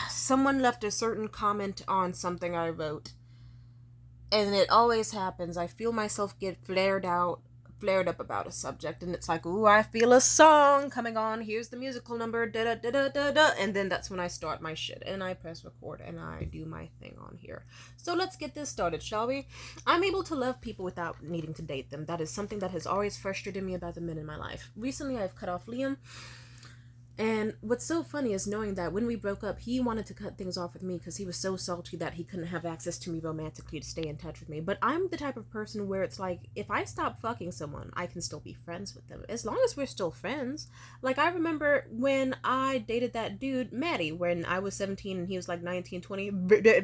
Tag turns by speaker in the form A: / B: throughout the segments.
A: Someone left a certain comment on something I wrote, and it always happens. I feel myself get flared up about a subject, and it's like, ooh, I feel a song coming on. Here's the musical number, da da da da da da, and then that's when I start my shit, and I press record, and I do my thing on here. So let's get this started, shall we? I'm able to love people without needing to date them. That is something that has always frustrated me about the men in my life. Recently, I've cut off Liam. And what's so funny is knowing that when we broke up, he wanted to cut things off with me because he was so salty that he couldn't have access to me romantically to stay in touch with me. But I'm the type of person where it's like, if I stop fucking someone, I can still be friends with them. As long as we're still friends. Like, I remember when I dated that dude, Maddie, when I was 17 and he was like 19, 20.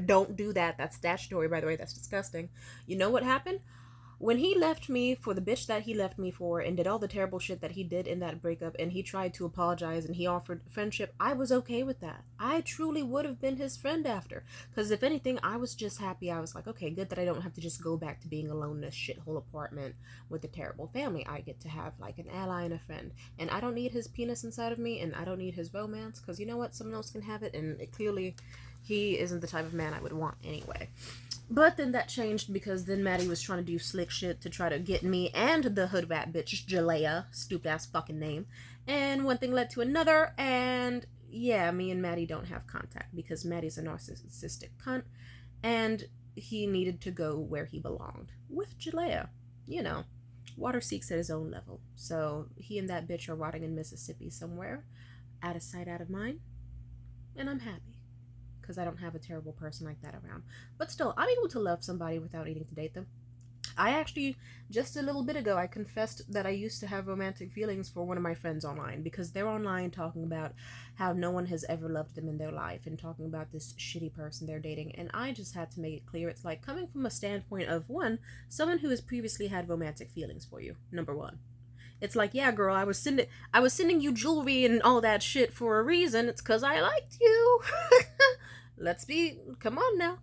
A: Don't do that. That's statutory, by the way. That's disgusting. You know what happened? When he left me for the bitch that he left me for and did all the terrible shit that he did in that breakup, and he tried to apologize and he offered friendship, I was okay with that. I truly would have been his friend after. Because if anything, I was just happy. I was like, okay, good that I don't have to just go back to being alone in this shithole apartment with a terrible family. I get to have like an ally and a friend. And I don't need his penis inside of me, and I don't need his romance, because you know what? Someone else can have it, and clearly he isn't the type of man I would want anyway. But then that changed because then Maddie was trying to do slick shit to try to get me and the hood rat bitch, Jalea, stupid ass fucking name. And one thing led to another, and yeah, me and Maddie don't have contact because Maddie's a narcissistic cunt, and he needed to go where he belonged with Jalea. You know, water seeks at his own level. So he and that bitch are rotting in Mississippi somewhere, out of sight, out of mind, and I'm happy because I don't have a terrible person like that around. But still, I'm able to love somebody without needing to date them. I actually, just a little bit ago, I confessed that I used to have romantic feelings for one of my friends online because they're online talking about how no one has ever loved them in their life and talking about this shitty person they're dating. And I just had to make it clear it's like coming from a standpoint of one, someone who has previously had romantic feelings for you, number one. It's like, yeah, girl, I was sending you jewelry and all that shit for a reason. It's because I liked you. Come on now.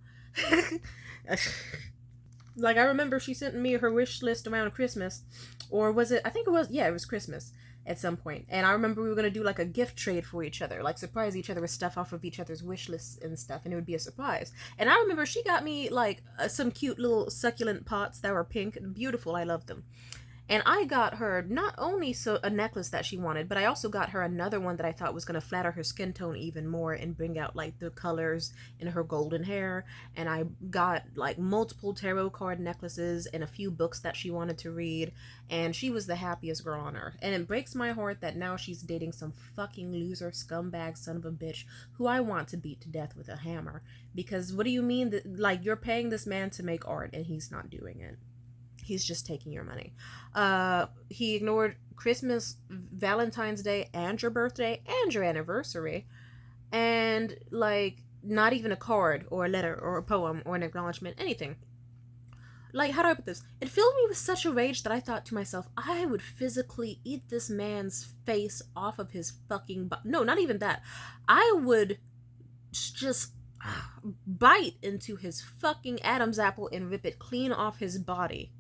A: Like, I remember she sent me her wish list around Christmas. Or was it, I think it was, yeah, it was Christmas at some point. And I remember we were going to do like a gift trade for each other, like surprise each other with stuff off of each other's wish lists and stuff, and it would be a surprise. And I remember she got me like some cute little succulent pots that were pink and beautiful. I loved them. And I got her not only a necklace that she wanted, but I also got her another one that I thought was going to flatter her skin tone even more and bring out like the colors in her golden hair. And I got like multiple tarot card necklaces and a few books that she wanted to read. And she was the happiest girl on earth. And it breaks my heart that now she's dating some fucking loser scumbag son of a bitch who I want to beat to death with a hammer. Because what do you mean that, like, you're paying this man to make art and he's not doing it? He's just taking your money. He ignored Christmas, Valentine's Day, and your birthday, and your anniversary. And, like, not even a card, or a letter, or a poem, or an acknowledgement, anything. Like, how do I put this? It filled me with such a rage that I thought to myself, I would physically eat this man's face off of his fucking no, not even that. I would just bite into his fucking Adam's apple and rip it clean off his body,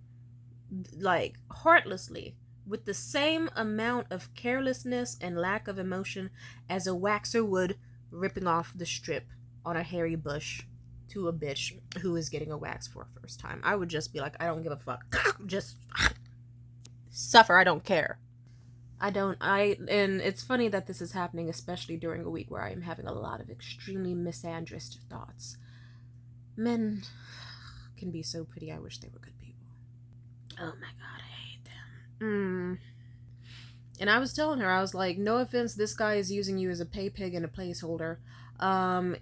A: like heartlessly, with the same amount of carelessness and lack of emotion as a waxer would ripping off the strip on a hairy bush to a bitch who is getting a wax for a first time. I would just be like, I don't give a fuck. Just suffer. I don't care. And it's funny that this is happening, especially during a week where I am having a lot of extremely misandrist thoughts. Men can be so pretty. I wish they were good people. Oh my god, I hate them. And I was telling her, I was like, no offense, this guy is using you as a pay pig and a placeholder.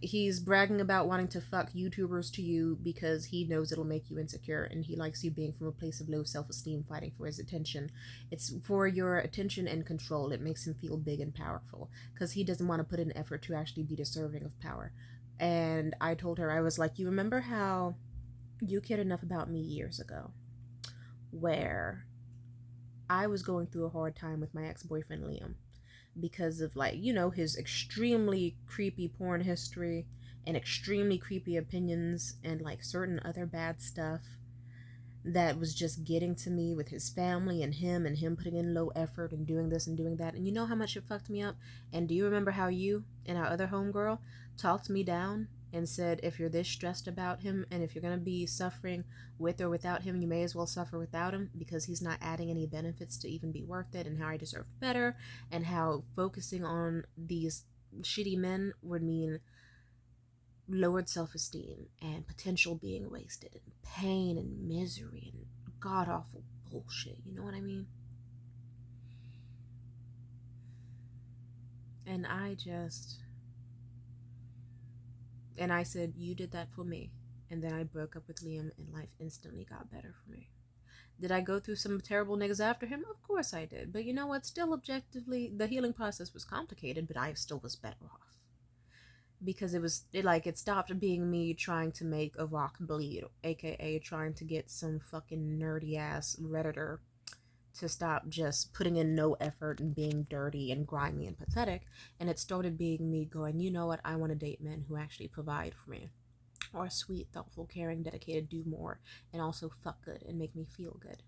A: He's bragging about wanting to fuck YouTubers to you because he knows it'll make you insecure, and he likes you being from a place of low self-esteem, fighting for his attention. It's for your attention and control. It makes him feel big and powerful, because he doesn't want to put in effort to actually be deserving of power. And I told her, I was like, you remember how you cared enough about me years ago, where I was going through a hard time with my ex-boyfriend Liam because of, like, you know, his extremely creepy porn history and extremely creepy opinions and like certain other bad stuff. that was just getting to me with his family and him putting in low effort and doing this and doing that. And you know how much it fucked me up? And do you remember how you and our other homegirl talked me down and said, if you're this stressed about him and if you're going to be suffering with or without him, you may as well suffer without him because he's not adding any benefits to even be worth it, and how I deserved better, and how focusing on these shitty men would mean lowered self-esteem and potential being wasted and pain and misery and god-awful bullshit, you know what I mean? And I said, you did that for me. And then I broke up with Liam and life instantly got better for me. Did I go through some terrible niggas after him? Of course I did. But you know what? Still, objectively, the healing process was complicated, but I still was better off. Because it stopped being me trying to make a rock bleed, aka trying to get some fucking nerdy ass Redditor to stop just putting in no effort and being dirty and grimy and pathetic. And it started being me going, you know what, I want to date men who actually provide for me, or sweet, thoughtful, caring, dedicated, do more, and also fuck good and make me feel good.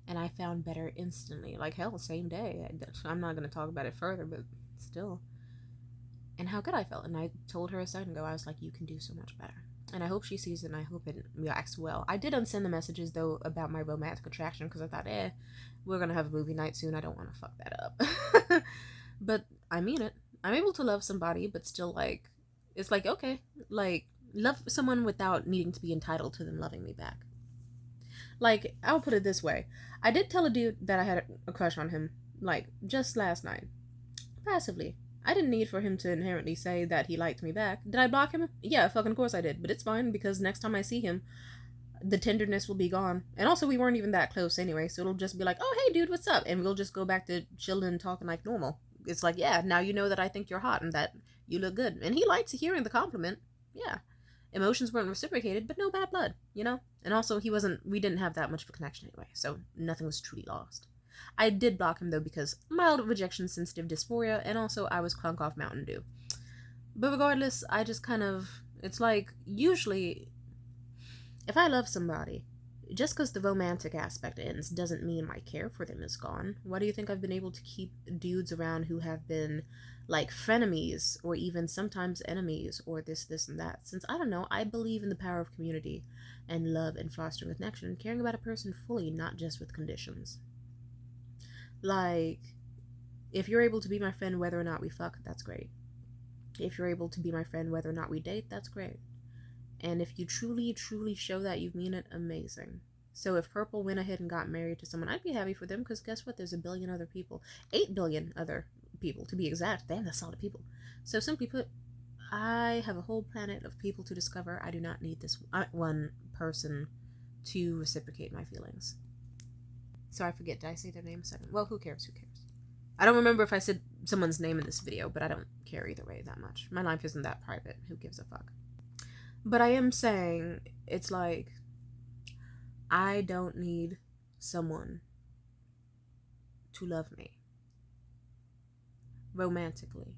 A: And I found better instantly, like hell, same day. I'm not going to talk about it further, but still. And how good I felt. And I told her a second ago, I was like, you can do so much better. And I hope she sees it, and I hope it reacts well. I did unsend the messages, though, about my romantic attraction, because I thought, we're going to have a movie night soon. I don't want to fuck that up. But I mean it. I'm able to love somebody, but still, like, it's like, okay, like, love someone without needing to be entitled to them loving me back. Like, I'll put it this way. I did tell a dude that I had a crush on him, like, just last night. Passively. I didn't need for him to inherently say that he liked me back. Did I block him? Yeah, fucking course I did. But it's fine, because next time I see him, the tenderness will be gone. And also, we weren't even that close anyway, so it'll just be like, oh, hey, dude, what's up? And we'll just go back to chilling and talking like normal. It's like, yeah, now you know that I think you're hot and that you look good. And he likes hearing the compliment. Yeah. Emotions weren't reciprocated, but no bad blood, you know? And also, we didn't have that much of a connection anyway, so nothing was truly lost. I did block him, though, because mild rejection-sensitive dysphoria, and also I was crunk off Mountain Dew. But regardless, I just kind of... It's like, usually, if I love somebody, just because the romantic aspect ends doesn't mean my care for them is gone. Why do you think I've been able to keep dudes around who have been, like, frenemies, or even sometimes enemies, or this, and that? Since, I don't know, I believe in the power of community, and love, and fostering a connection, and caring about a person fully, not just with conditions. Like, if you're able to be my friend whether or not we fuck, that's great. If you're able to be my friend whether or not we date, that's great. And if you truly, truly show that you mean it, amazing. So if Purple went ahead and got married to someone, I'd be happy for them, because guess what? There's 1 billion other people. 8 billion other people, to be exact. Damn, that's a lot of people. So simply put, I have a whole planet of people to discover. I do not need this one person to reciprocate my feelings. So I forget, did I say their name a second? Well, who cares? I don't remember if I said someone's name in this video, but I don't care either way that much. My life isn't that private. Who gives a fuck? But I am saying, it's like, I don't need someone to love me. Romantically.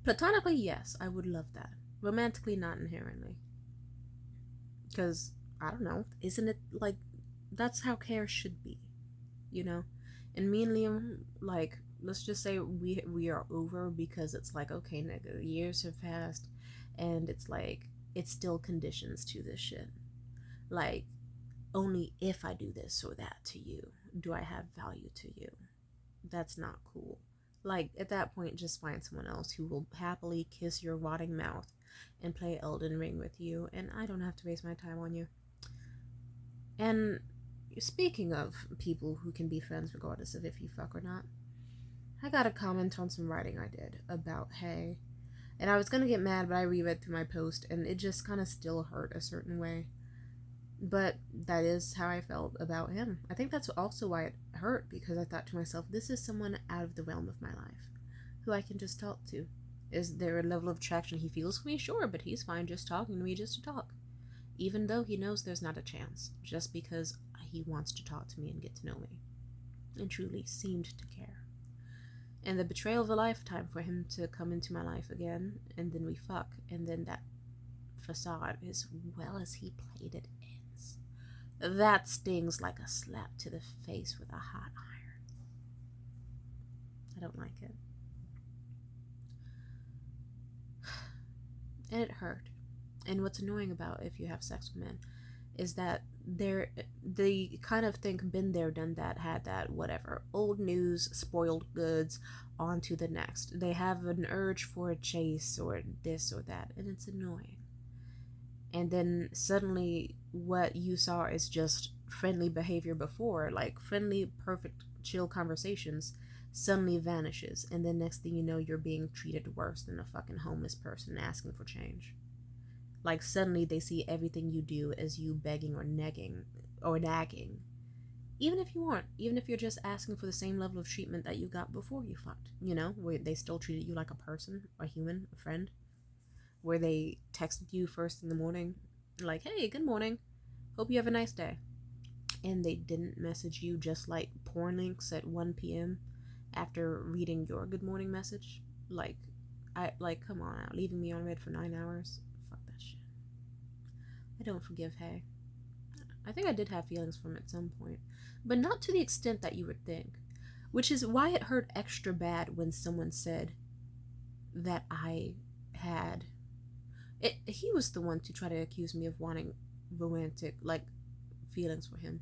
A: Platonically, yes, I would love that. Romantically, not inherently. Because, I don't know, isn't it like, that's how care should be, you know? And me and Liam, like, let's just say we are over, because it's like, okay, nigga, years have passed, and it's like, it's still conditions to this shit. Like, only if I do this or that to you do I have value to you. That's not cool. Like, at that point, just find someone else who will happily kiss your rotting mouth and play Elden Ring with you, and I don't have to waste my time on you. And speaking of people who can be friends regardless of if you fuck or not, I got a comment on some writing I did about Hey, and I was gonna get mad, but I reread through my post, and it just kind of still hurt a certain way. But that is how I felt about him. I think that's also why it hurt, because I thought to myself, this is someone out of the realm of my life, who I can just talk to. Is there a level of attraction he feels for me? Sure, but he's fine just talking to me just to talk. Even though he knows there's not a chance, just because he wants to talk to me and get to know me, and truly seemed to care. And the betrayal of a lifetime for him to come into my life again, and then we fuck, and then that facade, as well as he played it, ends. that stings like a slap to the face with a hot iron. I don't like it. And it hurt. And what's annoying about if you have sex with men is that they kind of think been there, done that, had that, whatever. Old news, spoiled goods, on to the next. They have an urge for a chase or this or that, and it's annoying. And then suddenly what you saw is just friendly behavior before, like friendly, perfect, chill conversations, suddenly vanishes. And then next thing you know, you're being treated worse than a fucking homeless person asking for change. Like suddenly they see everything you do as you begging or negging or nagging. Even if you aren't, even if you're just asking for the same level of treatment that you got before you fucked, you know, where they still treated you like a person, a human, a friend, where they texted you first in the morning, like, hey, good morning, hope you have a nice day. And they didn't message you just like porn links at 1 p.m. after reading your good morning message. Like, come on out, leaving me on red for 9 hours. Fuck that shit. I don't forgive Hay. I think I did have feelings for him at some point, but not to the extent that you would think, which is why it hurt extra bad when someone said that I had it. He was the one to try to accuse me of wanting romantic, like, feelings for him.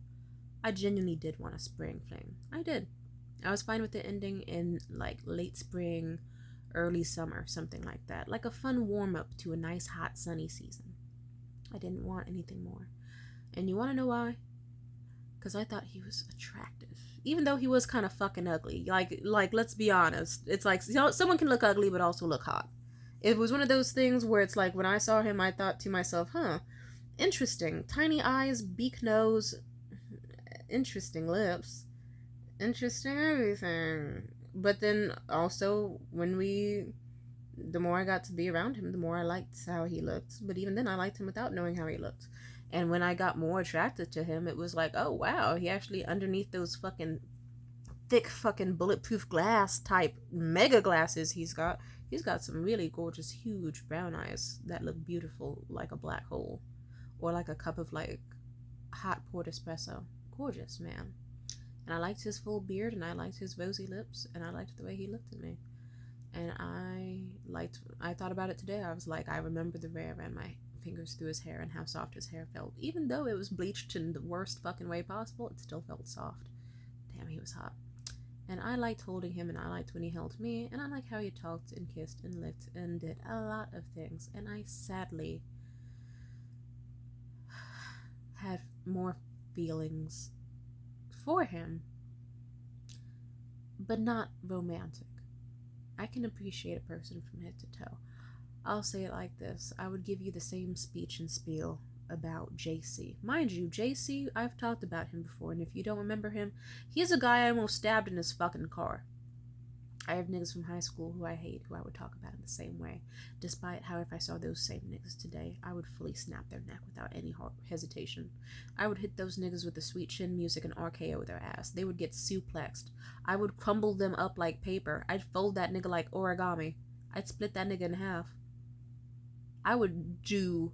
A: I genuinely did want a spring fling. I did. I was fine with it ending in like late spring, early summer, something like that, like a fun warm up to a nice hot sunny season. I didn't want anything more. And you want to know why? Because I thought he was attractive, even though he was kind of fucking ugly. Like let's be honest. It's like, you know, someone can look ugly but also look hot. It was one of those things where it's like when I saw him, I thought to myself, huh, interesting. Tiny eyes, beak nose, interesting lips, interesting everything. But then also, the more I got to be around him, the more I liked how he looked. But even then, I liked him without knowing how he looked. And when I got more attracted to him, it was like, oh wow, he actually, underneath those fucking thick fucking bulletproof glass type mega glasses he's got some really gorgeous, huge brown eyes that look beautiful like a black hole. Or like a cup of like hot poured espresso. Gorgeous, man. And I liked his full beard, and I liked his rosy lips, and I liked the way he looked at me. And I thought about it today. I was like, I remember the way I ran my fingers through his hair and how soft his hair felt. Even though it was bleached in the worst fucking way possible, it still felt soft. Damn, he was hot. And I liked holding him, and I liked when he held me, and I liked how he talked and kissed and licked and did a lot of things. And I sadly had more feelings for him, but not romantic. I can appreciate a person from head to toe. I'll say it like this. I would give you the same speech and spiel about JC. Mind you, JC, I've talked about him before, and if you don't remember him, he's a guy I almost stabbed in his fucking car. I have niggas from high school who I hate, who I would talk about in the same way, despite how if I saw those same niggas today, I would fully snap their neck without any hesitation. I would hit those niggas with the sweet chin music and RKO their ass. They would get suplexed. I would crumble them up like paper. I'd fold that nigga like origami. I'd split that nigga in half. I would do,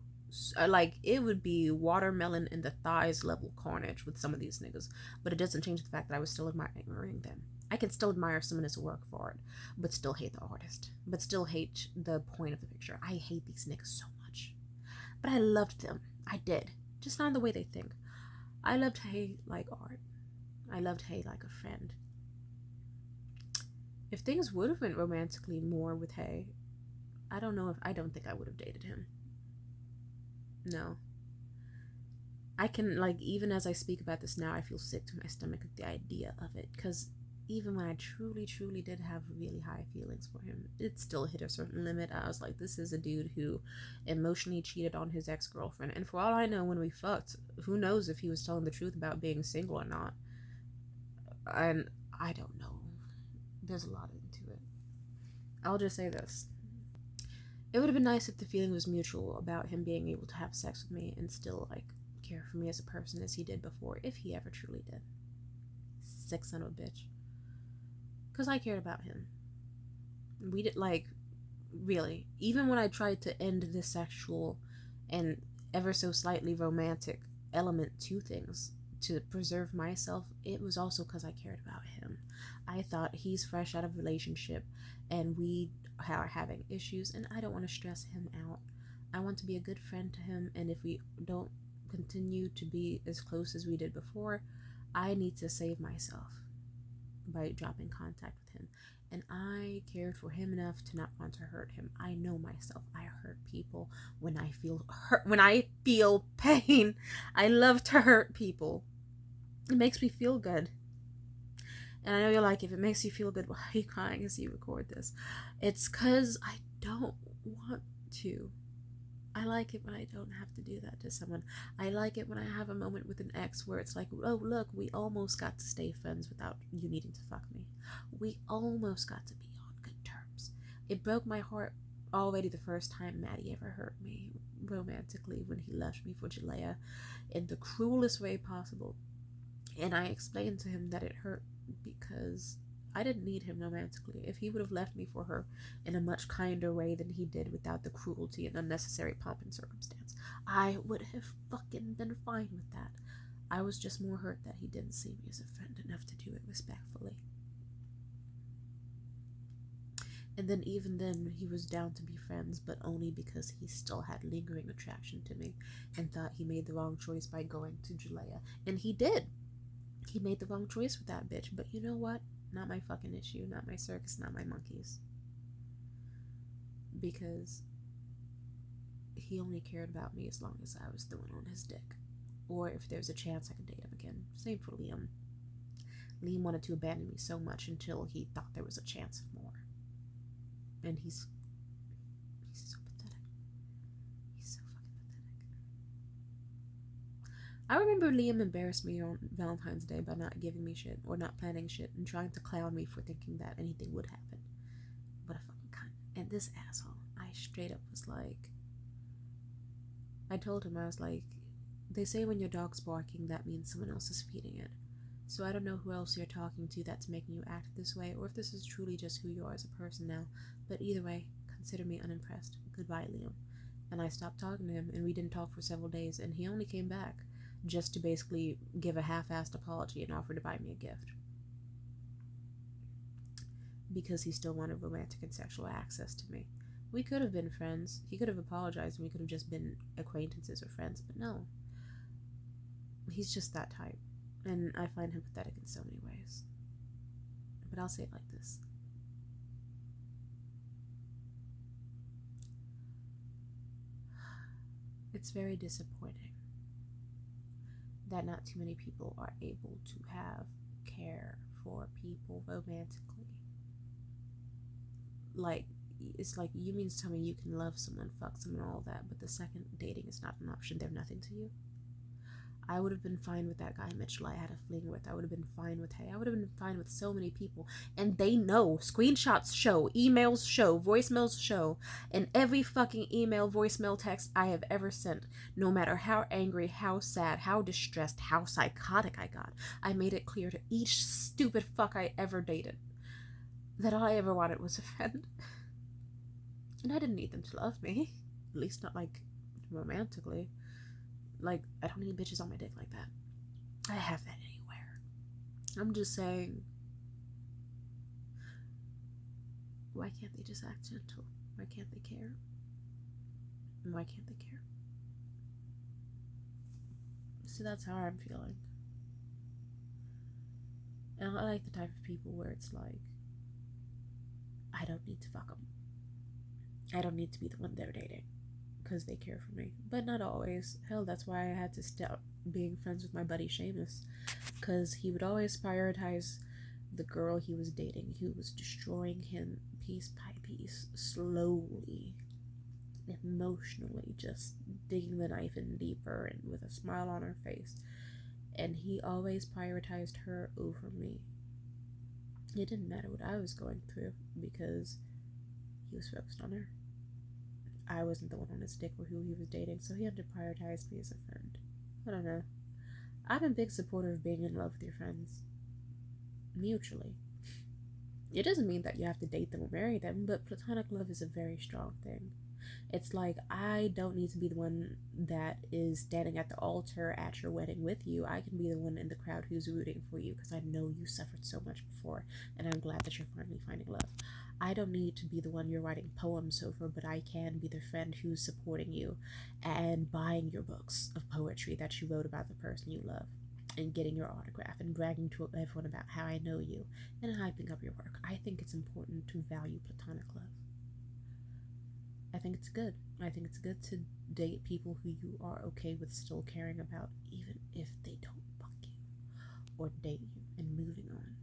A: like, it would be watermelon in the thighs level carnage with some of these niggas, but it doesn't change the fact that I was still admiring them. I can still admire someone's work for it, but still hate the artist, but still hate the point of the picture. I hate these niggas so much. But I loved them. I did. Just not the way they think. I loved Hay like art. I loved Hay like a friend. If things would have went romantically more with Hay, I don't think I would have dated him. No. I can, like, even as I speak about this now, I feel sick to my stomach at the idea of it, because even when I truly, truly did have really high feelings for him, it still hit a certain limit. I was like, this is a dude who emotionally cheated on his ex-girlfriend, and for all I know, when we fucked, who knows if he was telling the truth about being single or not. And I don't know. There's a lot into it. I'll just say this. It would have been nice if the feeling was mutual about him being able to have sex with me and still, like, care for me as a person as he did before, if he ever truly did. Sick son of a bitch. Because I cared about him. We did, like, really, even when I tried to end this sexual and ever so slightly romantic element to things to preserve myself, it was also because I cared about him. I thought he's fresh out of a relationship and we are having issues, and I don't want to stress him out. I want to be a good friend to him, and if we don't continue to be as close as we did before, I need to save myself by dropping contact with him. And I cared for him enough to not want to hurt him. I know myself. I hurt people when I feel hurt, when I feel pain. I love to hurt people. It makes me feel good. And I know you're like, if it makes you feel good, why are you crying as you record this? It's because I don't want to. I like it when I don't have to do that to someone. I like it when I have a moment with an ex where it's like, oh, look, we almost got to stay friends without you needing to fuck me. We almost got to be on good terms. It broke my heart already the first time Maddie ever hurt me romantically when he left me for Jalea in the cruelest way possible. And I explained to him that it hurt because I didn't need him romantically. If he would have left me for her in a much kinder way than he did without the cruelty and unnecessary pomp and circumstance, I would have fucking been fine with that. I was just more hurt that he didn't see me as a friend enough to do it respectfully. And then even then, he was down to be friends, but only because he still had lingering attraction to me and thought he made the wrong choice by going to Jalea. And he did. He made the wrong choice with that bitch, but you know what? Not my fucking issue, not my circus, not my monkeys. Because he only cared about me as long as I was the one on his dick. Or if there's a chance I could date him again. Same for Liam. Liam wanted to abandon me so much until he thought there was a chance of more. And he's so pathetic. He's so fucking pathetic. I remember Liam embarrassed me on Valentine's Day by not giving me shit or not planning shit and trying to clown me for thinking that anything would happen. What a fucking cunt. And this asshole, I straight up was like, I told him, I was like, they say when your dog's barking, that means someone else is feeding it. So I don't know who else you're talking to that's making you act this way, or if this is truly just who you are as a person now. But either way, consider me unimpressed. Goodbye, Liam. And I stopped talking to him, and we didn't talk for several days, and he only came back just to basically give a half-assed apology and offer to buy me a gift. Because he still wanted romantic and sexual access to me. We could have been friends. He could have apologized, and we could have just been acquaintances or friends, but no. He's just that type. And I find him pathetic in so many ways. But I'll say it like this. It's very disappointing that not too many people are able to have care for people romantically. Like, it's like, you mean to tell me you can love someone, fuck someone, all that, but the second dating is not an option, they're nothing to you? I would have been fine with that guy Mitchell I had a fling with. I would have been fine with Hay. I would have been fine with so many people. And they know. Screenshots show. Emails show. Voicemails show. And every fucking email, voicemail, text I have ever sent, no matter how angry, how sad, how distressed, how psychotic I got, I made it clear to each stupid fuck I ever dated that all I ever wanted was a friend. And I didn't need them to love me. At least not, like, romantically. Like, I don't need bitches on my dick like that. I have that anywhere. I'm just saying, why can't they just act gentle? Why can't they care? And why can't they care? So that's how I'm feeling. And I like the type of people where it's like, I don't need to fuck them. I don't need to be the one they're dating. Because they care for me. But not always. Hell, that's why I had to stop being friends with my buddy Seamus. Because he would always prioritize the girl he was dating, who was destroying him piece by piece, slowly, emotionally, just digging the knife in deeper and with a smile on her face. And he always prioritized her over me. It didn't matter what I was going through, because he was focused on her. I wasn't the one on his dick or who he was dating, so he had to prioritize me as a friend. I don't know. I'm a big supporter of being in love with your friends. Mutually. It doesn't mean that you have to date them or marry them, but platonic love is a very strong thing. It's like, I don't need to be the one that is standing at the altar at your wedding with you. I can be the one in the crowd who's rooting for you because I know you suffered so much before, and I'm glad that you're finally finding love. I don't need to be the one you're writing poems over, but I can be the friend who's supporting you and buying your books of poetry that you wrote about the person you love, and getting your autograph and bragging to everyone about how I know you and hyping up your work. I think it's important to value platonic love. I think it's good. I think it's good to date people who you are okay with still caring about, even if they don't fuck you or date you and moving on.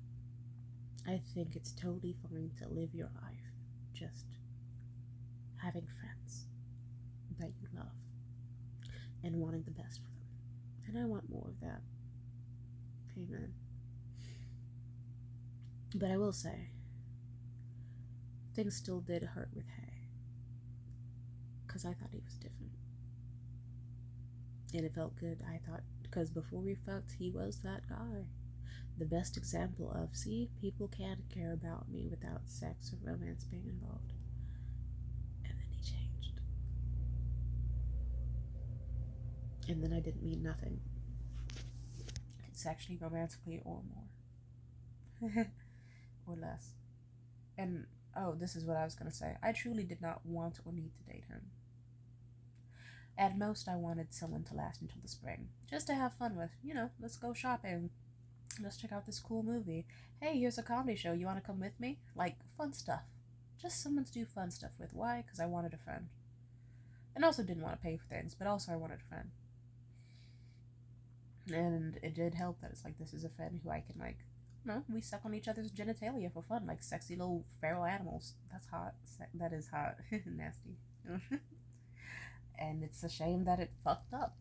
A: I think it's totally fine to live your life just having friends that you love and wanting the best for them. And I want more of that. Amen. But I will say, things still did hurt with Hay. Because I thought he was different. And it felt good, I thought, because before we fucked, he was that guy. The best example of, see, people can care about me without sex or romance being involved. And then he changed. And then I didn't mean nothing. It's actually romantically or more. Or less. And, oh, this is what I was going to say. I truly did not want or need to date him. At most, I wanted someone to last until the spring. Just to have fun with. You know, let's go shopping. Let's check out this cool movie. Hey, here's a comedy show. You want to come with me? Like, fun stuff. Just someone to do fun stuff with. Why? Because I wanted a friend. And also didn't want to pay for things, but also I wanted a friend. And it did help that it's like, this is a friend who I can, like, no, we suck on each other's genitalia for fun, like sexy little feral animals. That's hot. That is hot. Nasty. And it's a shame that it fucked up.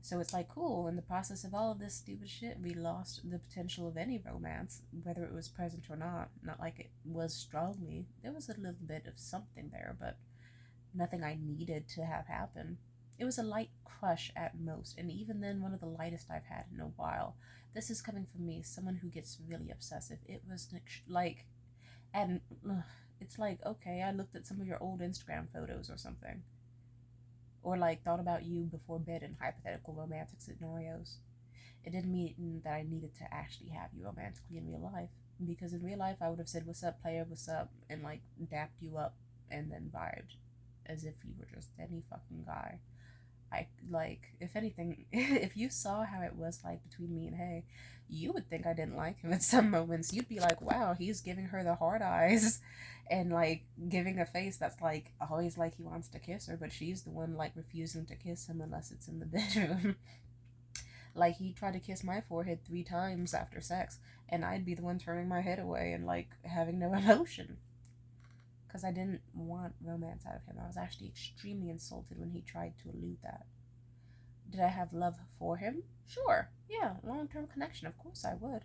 A: So it's like, cool, in the process of all of this stupid shit, we lost the potential of any romance, whether it was present or not. Not like it was strongly. There was a little bit of something there, but nothing I needed to have happen. It was a light crush at most, and even then, one of the lightest I've had in a while. This is coming from me, someone who gets really obsessive. It was like, and it's like, okay, I looked at some of your old Instagram photos or something. Or like thought about you before bed in hypothetical romantic scenarios. It didn't mean that I needed to actually have you romantically in real life. Because in real life, I would have said, what's up, player, what's up, and like dapped you up and then vibed as if you were just any fucking guy. I, like, if anything, if you saw how it was like between me and Hay, you would think I didn't like him at some moments. You'd be like, wow, he's giving her the hard eyes and like giving a face that's like always like he wants to kiss her, but she's the one like refusing to kiss him unless it's in the bedroom. Like, he tried to kiss my forehead 3 times after sex, and I'd be the one turning my head away and like having no emotion. Because I didn't want romance out of him. I was actually extremely insulted when he tried to elude that. Did I have love for him? Sure. Yeah, long-term connection. Of course I would.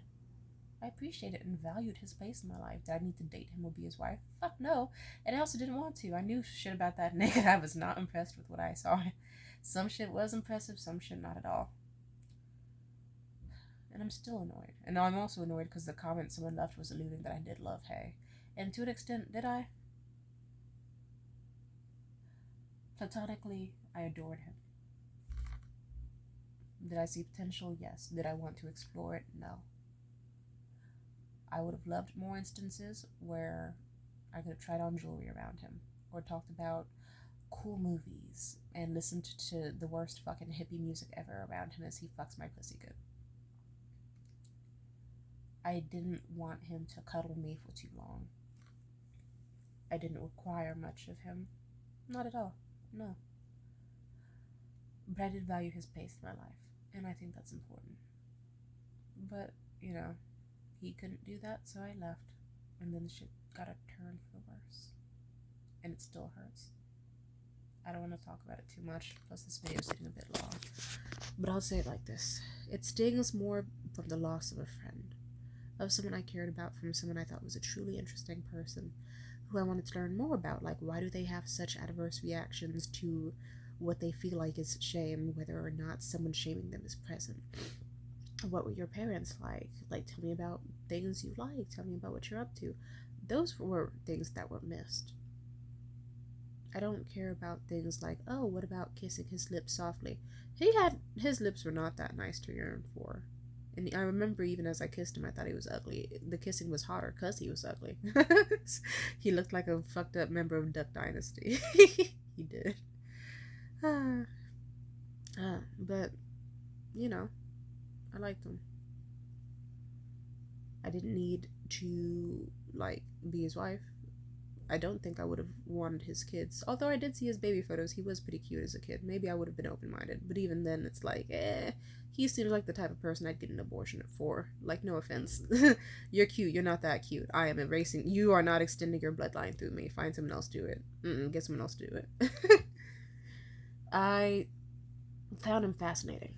A: I appreciated and valued his place in my life. Did I need to date him or be his wife? Fuck no. And I also didn't want to. I knew shit about that nigga. I was not impressed with what I saw. Some shit was impressive, some shit not at all. And I'm still annoyed. And now I'm also annoyed because the comment someone left was alluding that I did love Hay. And to an extent, did I? Platonically, I adored him. Did I see potential? Yes. Did I want to explore it? No. I would have loved more instances where I could have tried on jewelry around him, or talked about cool movies, and listened to the worst fucking hippie music ever around him as he fucks my pussy good. I didn't want him to cuddle me for too long. I didn't require much of him. Not at all. No. But I did value his pace in my life, and I think that's important. But, you know, he couldn't do that, so I left. And then the shit got a turn for the worse. And it still hurts. I don't want to talk about it too much, plus this video is getting a bit long. But I'll say it like this. It stings more from the loss of a friend, of someone I cared about, from someone I thought was a truly interesting person, who I wanted to learn more about. Like, why do they have such adverse reactions to what they feel like is shame, whether or not someone shaming them is present? What were your parents like? Like, tell me about things you like. Tell me about what you're up to. Those were things that were missed. I don't care about things like, oh, what about kissing his lips softly? His lips were not that nice to yearn for. And I remember even as I kissed him, I thought he was ugly. The kissing was hotter because he was ugly. He looked like a fucked up member of Duck Dynasty. He did. But, you know, I liked him. I didn't need to, like, be his wife. I don't think I would have wanted his kids. Although I did see his baby photos, he was pretty cute as a kid. Maybe I would have been open-minded. But even then, it's like, he seems like the type of person I'd get an abortion for. Like, no offense. You're cute. You're not that cute. I am erasing. You are not extending your bloodline through me. Find someone else to do it. Get someone else to do it. I found him fascinating.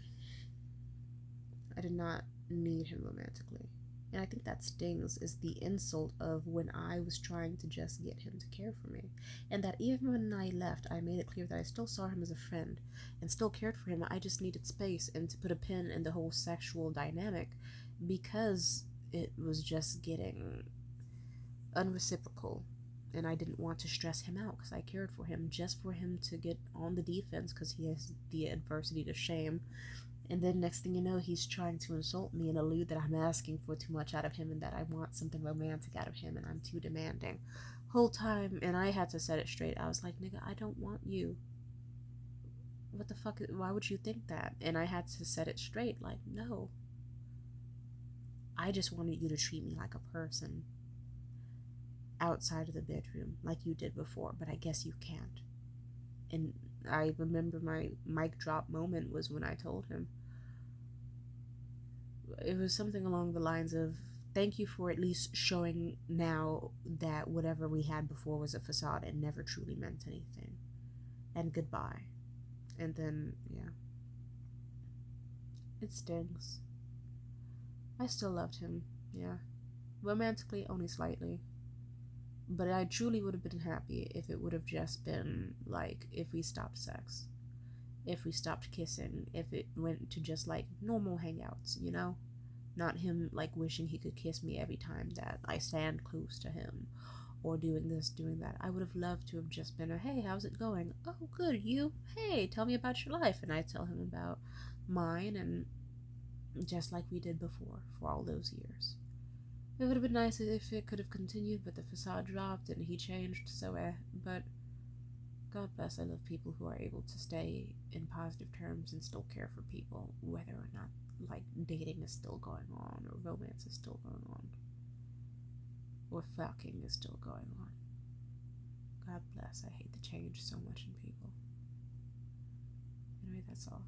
A: I did not need him romantically. And I think that stings is the insult of when I was trying to just get him to care for me. And that even when I left, I made it clear that I still saw him as a friend and still cared for him. I just needed space and to put a pin in the whole sexual dynamic because it was just getting unreciprocal. And I didn't want to stress him out because I cared for him just for him to get on the defense because he has the adversity to shame. And then next thing you know, he's trying to insult me and allude that I'm asking for too much out of him and that I want something romantic out of him and I'm too demanding. Whole time, and I had to set it straight. I was like, nigga, I don't want you. What the fuck? Why would you think that? And I had to set it straight. Like, no. I just wanted you to treat me like a person outside of the bedroom like you did before, but I guess you can't. And I remember my mic drop moment was when I told him. It was something along the lines of, thank you for at least showing now that whatever we had before was a facade and never truly meant anything. And goodbye. And then, yeah. It stings. I still loved him, yeah. Romantically, only slightly. But I truly would have been happy if it would have just been, like, if we stopped sex. If we stopped kissing. If it went to just, like, normal hangouts, you know? Not him, like, wishing he could kiss me every time that I stand close to him. Or doing this, doing that. I would have loved to have just been a, hey, how's it going? Oh, good, you? Hey, tell me about your life. And I tell him about mine, and just like we did before, for all those years. It would have been nice if it could have continued, but the facade dropped and he changed, so but God bless, I love people who are able to stay in positive terms and still care for people, whether or not, like, dating is still going on, or romance is still going on, or fucking is still going on. God bless, I hate the change so much in people. Anyway, that's all.